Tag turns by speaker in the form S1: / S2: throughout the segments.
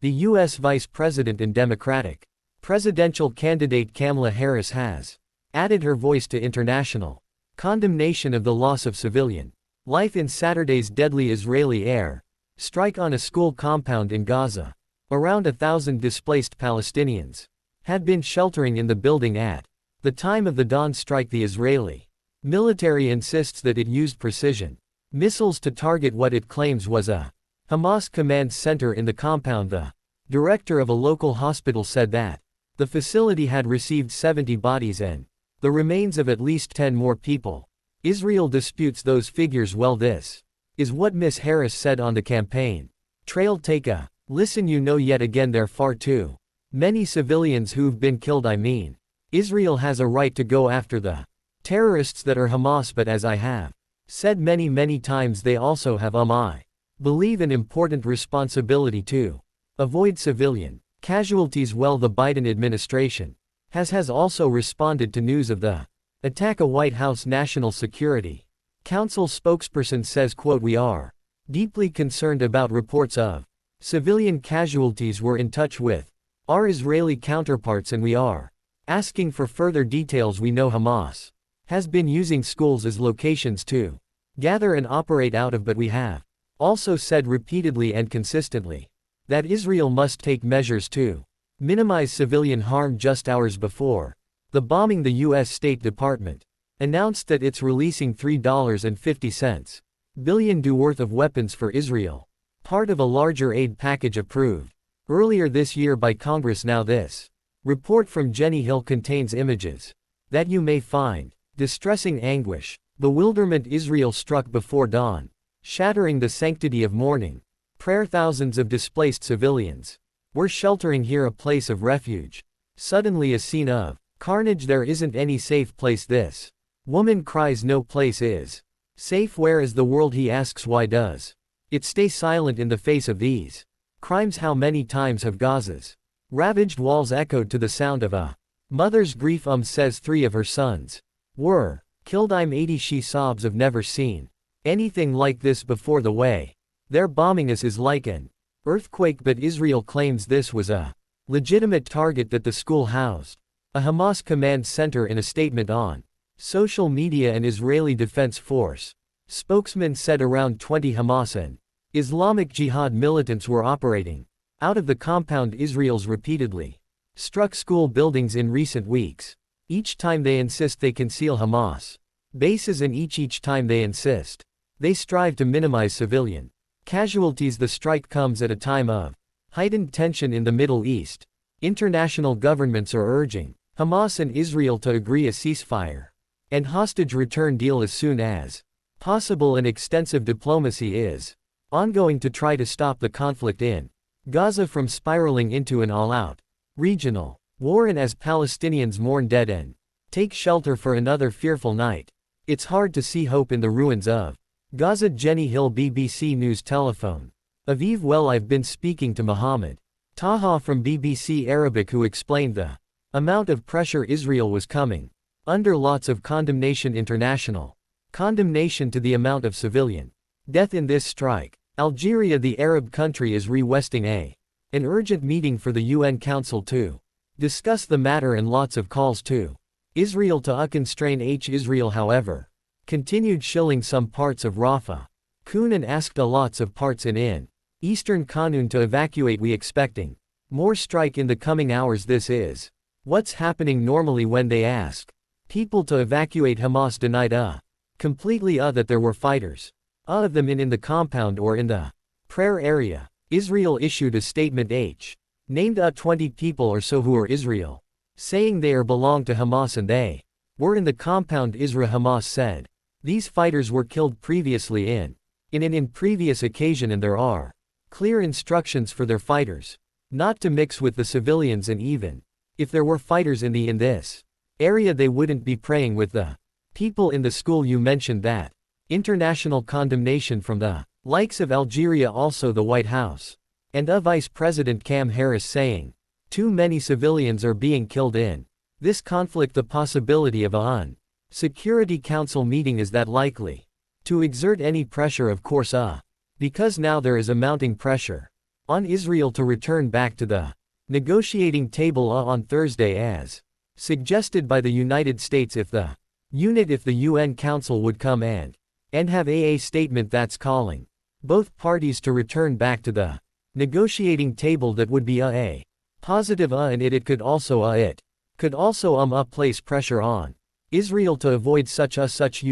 S1: The U.S. Vice President and Democratic presidential candidate Kamala Harris has added her voice to international condemnation of the loss of civilian life in Saturday's deadly Israeli air strike on a school compound in Gaza. Around 1,000 displaced Palestinians had been sheltering in the building at the time of the dawn strike. The Israeli military insists that it used precision missiles to target what it claims was a Hamas command center in the compound. The director of a local hospital said that the facility had received 70 bodies and the remains of at least 10 more people. Israel disputes those figures. Well, this is what Ms. Harris said on the campaign trail. Take a listen. Yet again, there are far too many civilians who've been killed. I mean, Israel has a right to go after the terrorists that are Hamas, but as I have said many times, they also have I believe an important responsibility to avoid civilian casualties. Well, the Biden administration has also responded to news of the attack. A White House National Security Council spokesperson says, quote, "We are deeply concerned about reports of civilian casualties. We're in touch with our Israeli counterparts and we are asking for further details. We know Hamas has been using schools as locations to gather and operate out of, but we have also said repeatedly and consistently that Israel must take measures to minimize civilian harm." Just hours before the bombing, the U.S. State Department announced that it's releasing $3.50 billion worth of weapons for Israel, part of a larger aid package approved earlier this year by Congress. Now this report from Jenny Hill contains images that you may find distressing. Anguish, bewilderment. Israel struck before dawn, shattering the sanctity of morning prayer. Thousands of displaced civilians were sheltering here, a place of refuge. Suddenly a scene of carnage. There isn't any safe place. This woman cries, no place is safe. Where is the world? He asks, why does it stay silent in the face of these crimes? How many times have Gaza's ravaged walls echoed to the sound of a mother's grief? Says 3 of her sons were killed. I'm 80, she sobs. I've never seen anything like this before. The way they're bombing us is like an earthquake. But Israel claims this was a legitimate target, that the school housed a Hamas command center. In a statement on social media, an Israeli Defense Force spokesman said around 20 Hamas and Islamic Jihad militants were operating out of the compound. Israel's repeatedly struck school buildings in recent weeks. Each time they insist they conceal Hamas bases, and each time they insist they strive to minimize civilian casualties. The strike comes at a time of heightened tension in the Middle East. International governments are urging Hamas and Israel to agree a ceasefire and hostage return deal as soon as possible. An extensive diplomacy is ongoing to try to stop the conflict in Gaza from spiraling into an all-out regional war. And as Palestinians mourn dead and take shelter for another fearful night, it's hard to see hope in the ruins of Gaza. Jenny Hill, BBC News Telephone Aviv. Well, I've been speaking to Mohammed Taha from BBC Arabic, who explained the amount of pressure Israel was coming under. Lots of condemnation, international condemnation to the amount of civilian death in this strike. Algeria, the Arab country, is requesting an urgent meeting for the UN Council to discuss the matter, and lots of calls to Israel to constrain Israel, however, continued shilling some parts of Rafah, Kun, and asked lots of parts in eastern Khanun to evacuate. We expecting more strike in the coming hours. This is what's happening normally when they ask people to evacuate. Hamas denied completely that there were fighters of them in the compound or in the prayer area. Israel issued a statement named 20 people or so who are Israel, saying they belong to Hamas and they were in the compound. Hamas said these fighters were killed previously in previous occasion, and there are clear instructions for their fighters not to mix with the civilians, and even if there were fighters in this area, they wouldn't be praying with the people in the school. You mentioned that international condemnation from the likes of Algeria, also the White House, and Vice President Kam Harris saying too many civilians are being killed in this conflict. The possibility of a Security Council meeting, is that likely to exert any pressure? Of course, because now there is a mounting pressure on Israel to return back to the negotiating table on Thursday as suggested by the United States if the UN Council would come and have a statement that's calling both parties to return back to the negotiating table. That would be a positive and it could also place pressure on Israel to avoid such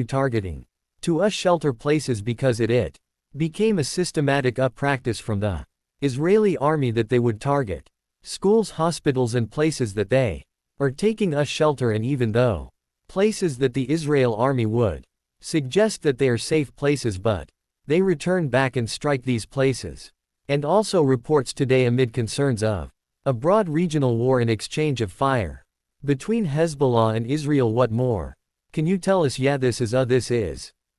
S1: targeting to shelter places because it became a systematic practice from the Israeli army that they would target schools, hospitals and places that they are taking shelter, and even though places that the Israel army would suggest that they are safe places, but they return back and strike these places. And also reports today amid concerns of a broad regional war and exchange of fire between Hezbollah and Israel. What more can you tell us? Yeah, this is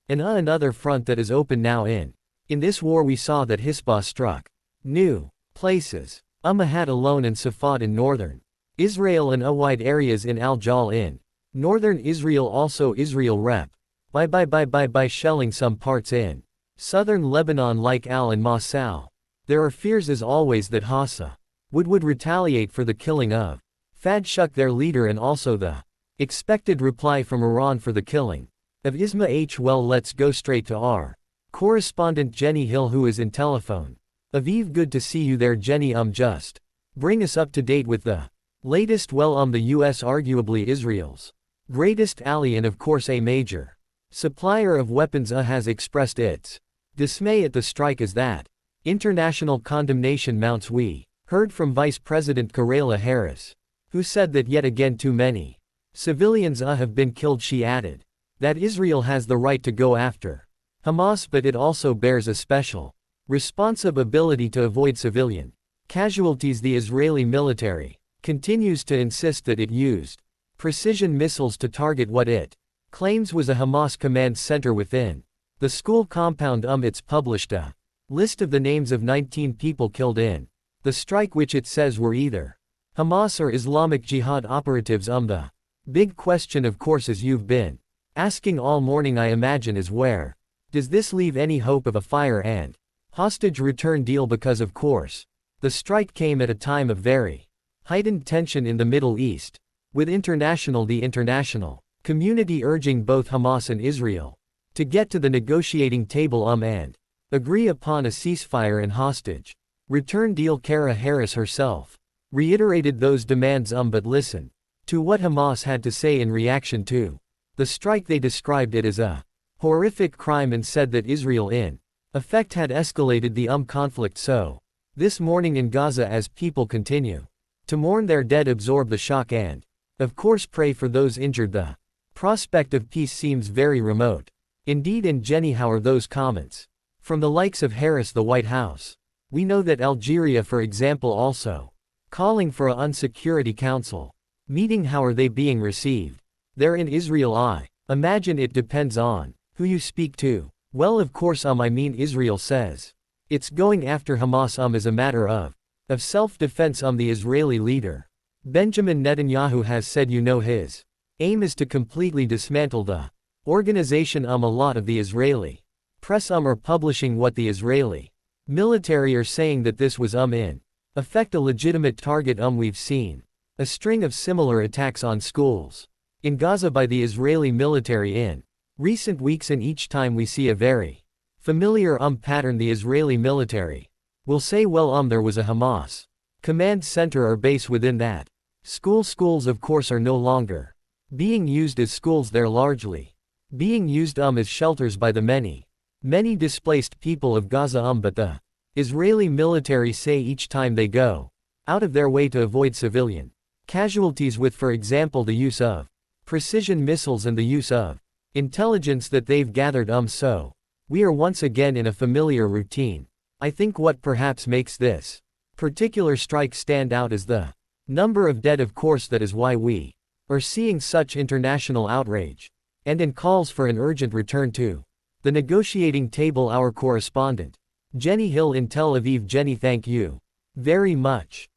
S1: another front that is open now. In this war we saw that Hezbollah struck new places, Had alone and Safad in northern Israel and wide areas in Al-Jal in northern Israel. Also Israel rep by shelling some parts in southern Lebanon like Al and Masal. There are fears as always that Hassa would retaliate for the killing of Fadshuk, their leader, and also the expected reply from Iran for the killing of Isma H. Well, let's go straight to our correspondent Jenny Hill, who is in telephone. Aviv, good to see you there, Jenny. Just bring us up to date with the latest. Well, the US, arguably Israel's greatest ally and of course a major supplier of weapons, has expressed its dismay at the strike as that international condemnation mounts. We heard from Vice President Kamala Harris, who said that yet again too many civilians have been killed. She added that Israel has the right to go after Hamas, but it also bears a special responsibility to avoid civilian casualties. The Israeli military continues to insist that it used precision missiles to target what it claims was a Hamas command center within the school compound. It's published a list of the names of 19 people killed in the strike, which it says were either Hamas or Islamic Jihad operatives. The big question, of course, as you've been asking all morning, I imagine, is where does this leave any hope of a fire and hostage return deal? Because of course the strike came at a time of very heightened tension in the Middle East, with the international community urging both Hamas and Israel to get to the negotiating table and agree upon a ceasefire and hostage return deal. Kamala Harris herself reiterated those demands. But listen to what Hamas had to say in reaction to the strike. They described it as a horrific crime and said that Israel in effect had escalated the conflict. So this morning in Gaza, as people continue to mourn their dead, absorb the shock, and of course pray for those injured, the prospect of peace seems very remote indeed. And Jenny, how are those comments from the likes of Harris, the White House? We know that Algeria, for example, also calling for a UN Council meeting. How are they being received there in Israel? I imagine it depends on who you speak to. Well, of course, I mean Israel says it's going after Hamas as a matter of self-defense. The Israeli leader Benjamin Netanyahu has said his aim is to completely dismantle the organization. A lot of the Israeli press are publishing what the Israeli military are saying, that this was in effect a legitimate target. We've seen a string of similar attacks on schools in Gaza by the Israeli military in recent weeks, and each time we see a very familiar pattern. The Israeli military will say, well, there was a Hamas command center or base within that school. Schools, of course, are no longer being used as schools. They're largely being used as shelters by the many displaced people of Gaza. But the Israeli military say each time they go out of their way to avoid civilian casualties with, for example, the use of precision missiles and the use of intelligence that they've gathered. So we are once again in a familiar routine. I think what perhaps makes this particular strike stand out is the number of dead. Of course, that is why we are seeing such international outrage and in calls for an urgent return to the negotiating table. Our correspondent Jenny Hill in Tel Aviv. Jenny, thank you very much.